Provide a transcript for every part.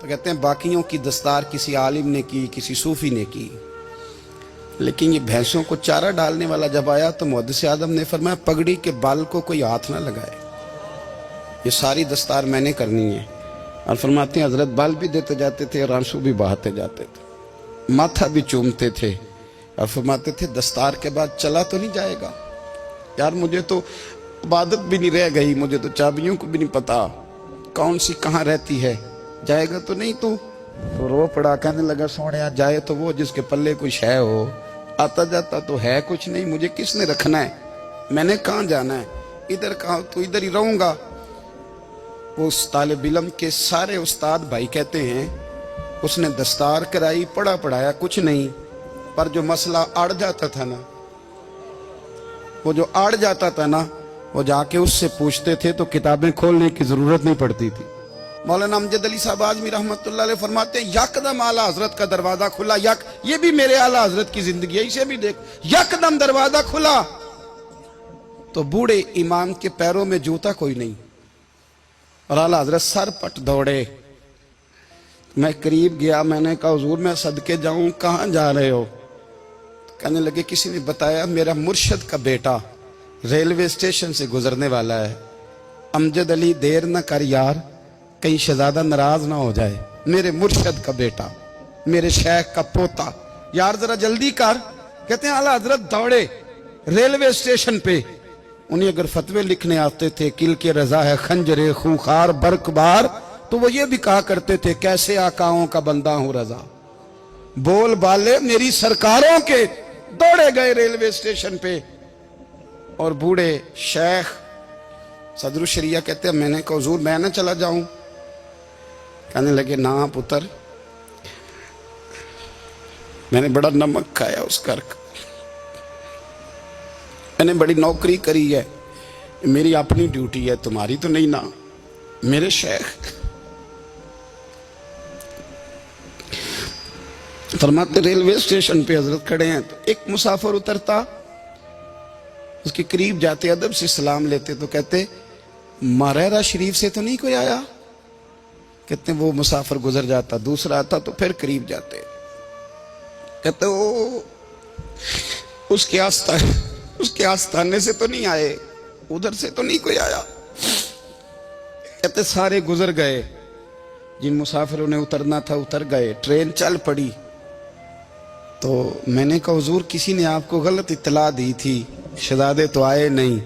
تو کہتے ہیں باقیوں کی دستار کسی عالم نے کی, کسی صوفی نے کی, لیکن یہ بھینسوں کو چارہ ڈالنے والا جب آیا تو محدث اعظم نے فرمایا پگڑی کے بال کو کوئی ہاتھ نہ لگائے, یہ ساری دستار میں نے کرنی ہے. اور فرماتے ہیں حضرت بال بھی دیتے جاتے تھے اور آنسو بھی بہاتے جاتے تھے, ماتھا بھی چومتے تھے اور فرماتے تھے دستار کے بعد چلا تو نہیں جائے گا یار, مجھے تو عبادت بھی نہیں رہ گئی, مجھے تو چابیوں کو بھی نہیں پتا کون سی کہاں رہتی ہے, جائے گا تو نہیں تو رو پڑا, کہنے لگا سونے جائے تو وہ جس کے پلے کوئی شے ہو, آتا جاتا تو ہے کچھ نہیں, مجھے کس نے رکھنا ہے, میں نے کہاں جانا ہے, ادھر کہاں تو ادھر ہی رہوں گا. اس طالب علم کے سارے استاد بھائی کہتے ہیں اس نے دستار کرائی, پڑھا پڑھایا کچھ نہیں, پر جو مسئلہ اڑ جاتا تھا نا, وہ جو اڑ جاتا تھا نا, وہ جا کے اس سے پوچھتے تھے تو کتابیں کھولنے کی ضرورت نہیں پڑتی تھی. مولانا امجد علی صاحب اعظمی رحمۃ اللہ علیہ فرماتے ہیں یکدم اعلیٰ حضرت کا دروازہ کھلا, یہ بھی میرے اعلیٰ حضرت کی زندگی ہے, اسے بھی دیکھ, یکدم دروازہ کھلا تو بوڑھے امام کے پیروں میں جوتا کوئی نہیں, اور اعلیٰ حضرت سر پٹ دوڑے. میں قریب گیا, میں نے کہا حضور میں صدقے جاؤں, کہاں جا رہے ہو؟ کہنے لگے کسی نے بتایا میرا مرشد کا بیٹا ریلوے اسٹیشن سے گزرنے والا ہے, امجد علی دیر نہ کر یار, کہیں شہزادہ ناراض نہ ہو جائے, میرے مرشد کا بیٹا, میرے شیخ کا پوتا, یار ذرا جلدی کر. کہتے ہیں اعلیٰ حضرت دوڑے ریلوے اسٹیشن پہ, انہیں اگر فتوے لکھنے آتے تھے کل کے رضا ہے خنجر خونخوار برق بار, تو وہ یہ بھی کہا کرتے تھے کیسے آقاؤں کا بندہ ہوں رضا, بول بالے میری سرکاروں کے. دوڑے گئے ریلوے اسٹیشن پہ, اور بوڑھے شیخ صدر الشریعہ کہتے ہیں میں نے کہا حضور میں نہ چلا جاؤں؟ کہنے لگے نہ پتر, میں نے بڑا نمک کھایا اس گھر کا, میں نے بڑی نوکری کری ہے, میری اپنی ڈیوٹی ہے, تمہاری تو نہیں نا. میرے شیخ فرماتے ریلوے اسٹیشن پہ حضرت کھڑے ہیں تو ایک مسافر اترتا, اس کے قریب جاتے ادب سے سلام لیتے تو کہتے ماریرا شریف سے تو نہیں کوئی آیا؟ کہتے وہ مسافر گزر جاتا, دوسرا آتا تو پھر قریب جاتے, کہتے وہ اس کے آستانے سے تو نہیں آئے, ادھر سے تو نہیں کوئی آیا. کہتے سارے گزر گئے, جن مسافروں نے اترنا تھا اتر گئے, ٹرین چل پڑی. تو میں نے کہا حضور کسی نے آپ کو غلط اطلاع دی تھی, شہزادے تو آئے نہیں.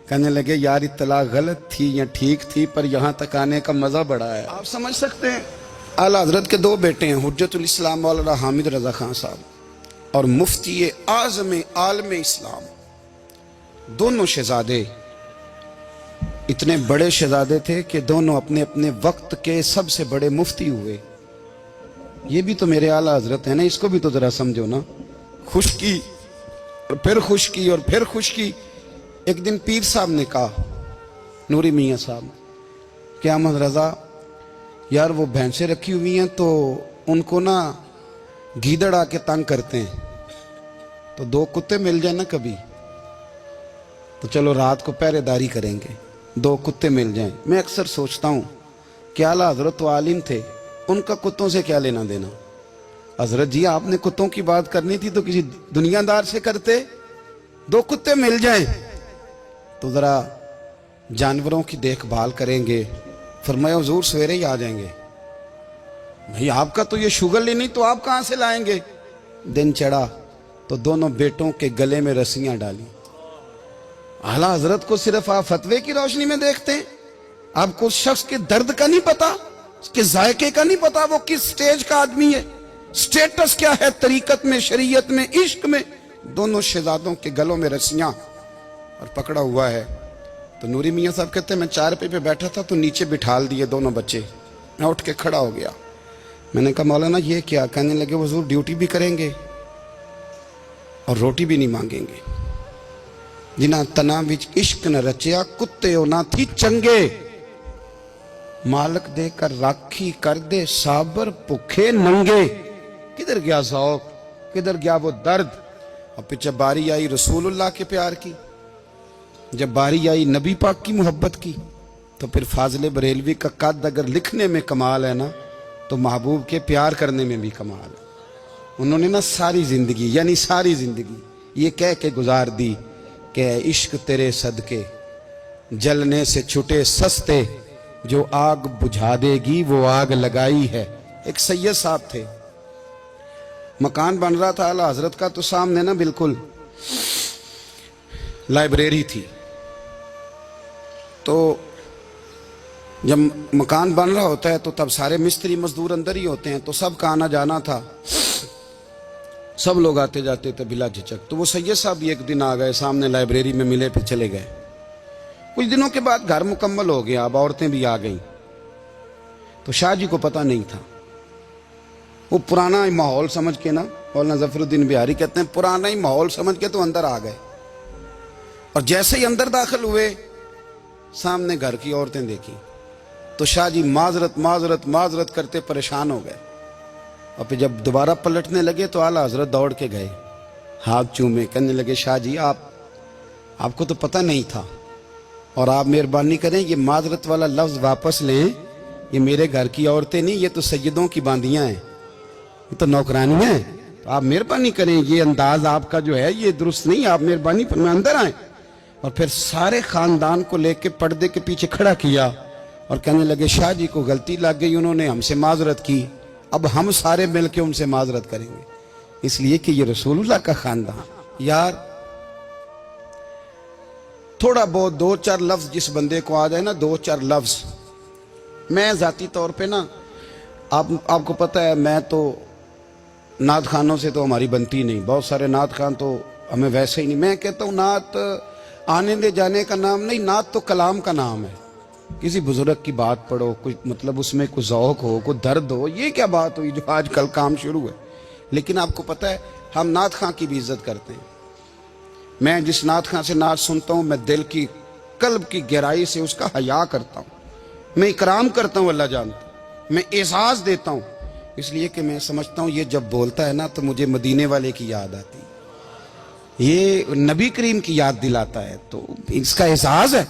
کہنے لگے یار اطلاع غلط تھی یا ٹھیک تھی, پر یہاں تک آنے کا مزہ بڑا ہے. آپ سمجھ سکتے ہیں اعلیٰ حضرت کے دو بیٹے ہیں, حجت الاسلام مولانا حامد رضا خان صاحب اور مفتی اعظم عالم اسلام, دونوں شہزادے اتنے بڑے شہزادے تھے کہ دونوں اپنے اپنے وقت کے سب سے بڑے مفتی ہوئے. یہ بھی تو میرے اعلیٰ حضرت ہیں نا, اس کو بھی تو ذرا سمجھو نا. خشکی اور پھر خشکی اور پھر خشکی. ایک دن پیر صاحب نے کہا, نوری میاں صاحب, کہ احمد رضا یار وہ بھینسیں رکھی ہوئی ہیں تو ان کو نا گیدڑ آ کے تنگ کرتے ہیں, تو دو کتے مل جائیں نا کبھی تو چلو رات کو پہرے داری کریں گے, دو کتے مل جائیں. میں اکثر سوچتا ہوں کہ اعلیٰ حضرت تو عالم تھے, ان کا کتوں سے کیا لینا دینا؟ حضرت جی آپ نے کتوں کی بات کرنی تھی تو کسی دنیا دار سے کرتے, دو کتے مل جائیں تو ذرا جانوروں کی دیکھ بھال کریں گے. فرمایا حضور سویرے ہی آ جائیں گے. بھئی آپ کا تو یہ شوگر نہیں, تو آپ کہاں سے لائیں گے؟ دن چڑھا تو دونوں بیٹوں کے گلے میں رسیاں ڈالی. اعلیٰ حضرت کو صرف آپ فتوے کی روشنی میں دیکھتے ہیں, آپ کو اس شخص کے درد کا نہیں پتا, اس کے ذائقے کا نہیں پتا, وہ کس سٹیج کا آدمی ہے, سٹیٹس کیا ہے طریقت میں, شریعت میں, عشق میں. دونوں شہزادوں کے گلوں میں رسیاں اور پکڑا ہوا ہے. تو نوری میاں صاحب کہتے ہیں میں چارپائی پہ بیٹھا تھا تو نیچے بٹھال دیے دونوں بچے. میں اٹھ کے کھڑا ہو گیا, میں نے کہا مولانا یہ کیا؟ کہنے لگے حضور ڈیوٹی بھی کریں گے اور روٹی بھی نہیں مانگیں گے. جنہ تنا وچ عشق نہ رچیا کتے او نہ تھی چنگے, مالک دے کر راکھی کر دے صابر بھوکے ننگے. کدھر گیا ذوق, کدھر گیا وہ درد؟ اور پھر جب باری آئی رسول اللہ کے پیار کی, جب باری آئی نبی پاک کی محبت کی, تو پھر فاضل بریلوی کا قد اگر لکھنے میں کمال ہے نا تو محبوب کے پیار کرنے میں بھی کمال ہے۔ انہوں نے نا ساری زندگی، یعنی ساری زندگی یہ کہہ کے گزار دی کہ اے عشق تیرے صدقے جلنے سے چھٹے سستے، جو آگ بجھا دے گی وہ آگ لگائی ہے۔ ایک سید صاحب تھے، مکان بن رہا تھا اعلیٰ حضرت کا، تو سامنے نا بالکل لائبریری تھی۔ تو جب مکان بن رہا ہوتا ہے تو تب سارے مستری مزدور اندر ہی ہوتے ہیں، تو سب کا آنا جانا تھا، سب لوگ آتے جاتے تھے بلا جھجک۔ تو وہ سید صاحب بھی ایک دن آ گئے، سامنے لائبریری میں ملے، پھر چلے گئے۔ کچھ دنوں کے بعد گھر مکمل ہو گیا، اب عورتیں بھی آ گئیں۔ تو شاہ جی کو پتہ نہیں تھا، وہ پرانا ہی ماحول سمجھ کے نا، مولانا ظفر الدین بہاری کہتے ہیں پرانا ہی ماحول سمجھ کے تو اندر آ گئے، اور جیسے ہی اندر داخل ہوئے سامنے گھر کی عورتیں دیکھی تو شاہ جی معذرت معذرت معذرت کرتے پریشان ہو گئے، اور پھر جب دوبارہ پلٹنے لگے تو اعلیٰ حضرت دوڑ کے گئے، ہاتھ چومے، کہنے لگے شاہ جی آپ کو تو پتہ نہیں تھا، اور آپ مہربانی کریں یہ معذرت والا لفظ واپس لیں، یہ میرے گھر کی عورتیں نہیں، یہ تو سیدوں کی باندیاں ہیں، یہ تو نوکرانیاں ہیں، تو آپ مہربانی کریں، یہ انداز آپ کا جو ہے یہ درست نہیں، آپ مہربانی فرمائیں اندر آئیں۔ اور پھر سارے خاندان کو لے کے پردے کے پیچھے کھڑا کیا اور کہنے لگے شاہ جی کو غلطی لگ گئی، انہوں نے ہم سے معذرت کی، اب ہم سارے مل کے ان سے معذرت کریں گے، اس لیے کہ یہ رسول اللہ کا خاندان۔ یار تھوڑا بہت دو چار لفظ جس بندے کو آ جائے نا، دو چار لفظ، میں ذاتی طور پہ نا آپ کو پتہ ہے میں تو نعت خانوں سے تو ہماری بنتی نہیں، بہت سارے نعت خان تو ہمیں ویسے ہی نہیں، میں کہتا ہوں نعت آنے دے جانے کا نام نہیں، نعت تو کلام کا نام ہے۔ کسی بزرگ کی بات پڑھو، کچھ مطلب اس میں کوئی ذوق ہو، کوئی درد ہو، یہ کیا بات ہوئی جو آج کل کام شروع ہے۔ لیکن آپ کو پتہ ہے ہم نعت خان کی بھی عزت کرتے ہیں، میں جس نعت خان سے نعت سنتا ہوں میں دل کی قلب کی گہرائی سے اس کا حیا کرتا ہوں، میں اکرام کرتا ہوں، اللہ جانتا ہوں، میں اعزاز دیتا ہوں، اس لیے کہ میں سمجھتا ہوں یہ جب بولتا ہے نا تو مجھے مدینے والے کی یاد آتی ہے، یہ نبی کریم کی یاد دلاتا ہے، تو اس کا اعزاز ہے۔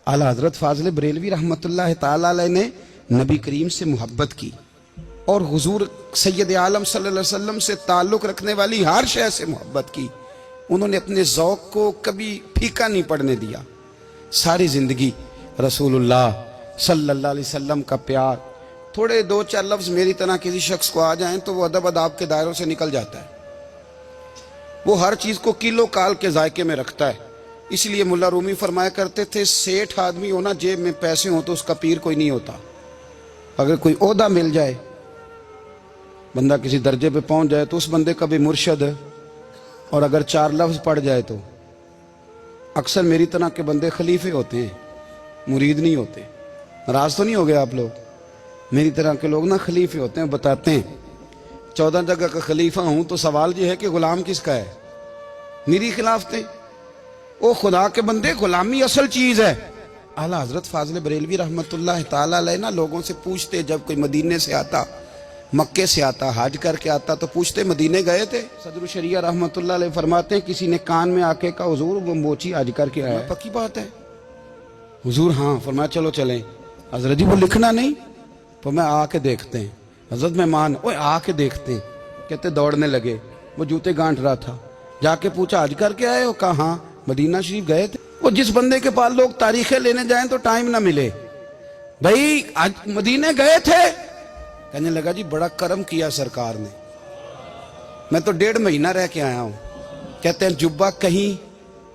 اعلیٰ حضرت فاضل بریلوی رحمۃ اللہ تعالی علیہ نے نبی کریم سے محبت کی، اور حضور سید عالم صلی اللہ علیہ وسلم سے تعلق رکھنے والی ہر شے سے محبت کی، انہوں نے اپنے ذوق کو کبھی پھیکا نہیں پڑنے دیا، ساری زندگی رسول اللہ صلی اللہ علیہ وسلم کا پیار۔ تھوڑے دو چار لفظ میری طرح کسی شخص کو آ جائیں تو وہ ادب اداب کے دائروں سے نکل جاتا ہے، وہ ہر چیز کو کیلو کال کے ذائقے میں رکھتا ہے، اس لیے ملا رومی فرمایا کرتے تھے سیٹھ آدمی ہونا جیب میں پیسے ہوں تو اس کا پیر کوئی نہیں ہوتا، اگر کوئی عہدہ مل جائے، بندہ کسی درجے پہ پہنچ جائے تو اس بندے کا بھی مرشد ہے، اور اگر چار لفظ پڑھ جائے تو اکثر میری طرح کے بندے خلیفے ہوتے ہیں، مرید نہیں ہوتے۔ ناراض تو نہیں ہو گئے آپ لوگ؟ میری طرح کے لوگ نا خلیفے ہوتے ہیں، بتاتے ہیں 14 جگہ کا خلیفہ ہوں تو سوال یہ ہے کہ غلام کس کا ہے؟ میری خلافتیں، او خدا کے بندے، غلامی اصل چیز ہے۔ اعلیٰ حضرت فاضل بریلوی رحمۃ اللہ تعالی علیہ نا لوگوں سے پوچھتے، جب کوئی مدینے سے آتا، مکے سے آتا، حج کر کے آتا تو پوچھتے مدینے گئے تھے؟ صدر الشریعہ رحمۃ اللہ علیہ فرماتے ہیں کسی نے کان میں آ کے کہا حضور وہ موچی حج کر کے آیا، پکی بات ہے حضور؟ ہاں۔ فرمایا چلو چلیں۔ حضرت جی وہ لکھنا نہیں؟ تو میں آ کے دیکھتے ہیں۔ حضرت مہمان، اوے آ کے دیکھتے ہیں، کہتے دوڑنے لگے، وہ جوتے گانٹ رہا تھا، جا کے پوچھا حج کر کے آئے ہو؟ کہا ہاں۔ مدینہ شریف گئے تھے؟ وہ جس بندے کے پاس لوگ تاریخیں لینے جائیں تو ٹائم نہ ملے، بھائی آج مدینے گئے تھے؟ کہنے لگا جی بڑا کرم کیا سرکار نے، میں تو 1.5 مہینہ رہ کے آیا ہوں۔ کہتے ہیں جبہ کہیں،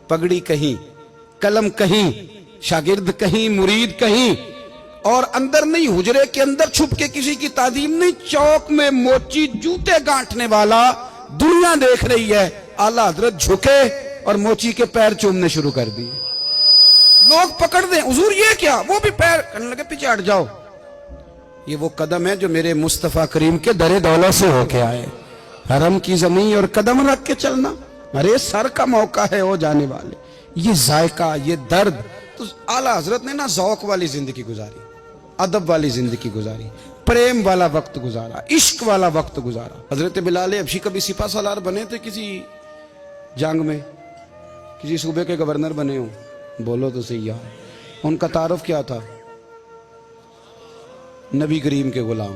پگڑی کہیں، قلم کہیں، شاگرد کہیں، مرید کہیں، اور اندر نہیں، حجرے کے اندر چھپ کے کسی کی تعظیم نہیں، چوک میں موچی جوتے گانٹنے والا دنیا دیکھ رہی ہے، اعلیٰ حضرت جھکے اور موچی کے پیر چومنے شروع کر دیے، لوگ پکڑ دیں حضور یہ کیا، وہ بھی پیر، کہنے لگے پیچھے ہٹ جاؤ، یہ وہ قدم ہے جو میرے مصطفیٰ کریم کے در دولت سے ہو کے آئے، حرم کی زمین اور قدم رکھ کے چلنا، ارے سر کا موقع ہے ہو جانے والے، یہ ذائقہ، یہ درد۔ تو اعلیٰ حضرت نے نا ذوق والی زندگی گزاری، ادب والی زندگی گزاری، پریم والا وقت گزارا، عشق والا وقت گزارا۔ حضرت بلال حبشی کبھی سپاہ سالار بنے تھے کسی جنگ میں، کسی صوبے کے گورنر بنے ہوں؟ بولو تو صحیح یار۔ ان کا تعارف کیا تھا؟ نبی کریم کے غلام،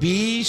20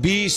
20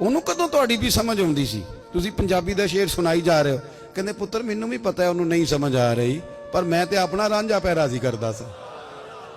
ਉਹਨੂੰ ਕਦੋਂ ਤੁਹਾਡੀ ਵੀ ਸਮਝ ਆਉਂਦੀ ਸੀ? ਤੁਸੀਂ ਪੰਜਾਬੀ ਦਾ ਸ਼ੇਰ ਸੁਣਾਈ ਜਾ ਰਹੇ ਹੋ। ਕਹਿੰਦੇ ਪੁੱਤਰ ਮੈਨੂੰ ਵੀ ਪਤਾ ਹੈ ਉਹਨੂੰ ਨਹੀਂ ਸਮਝ ਆ ਰਹੀ, ਪਰ ਮੈਂ ਤੇ ਆਪਣਾ ਰਾਂਝਾ ਪੈ ਰਾਜ਼ੀ ਕਰਦਾ ਸੀ।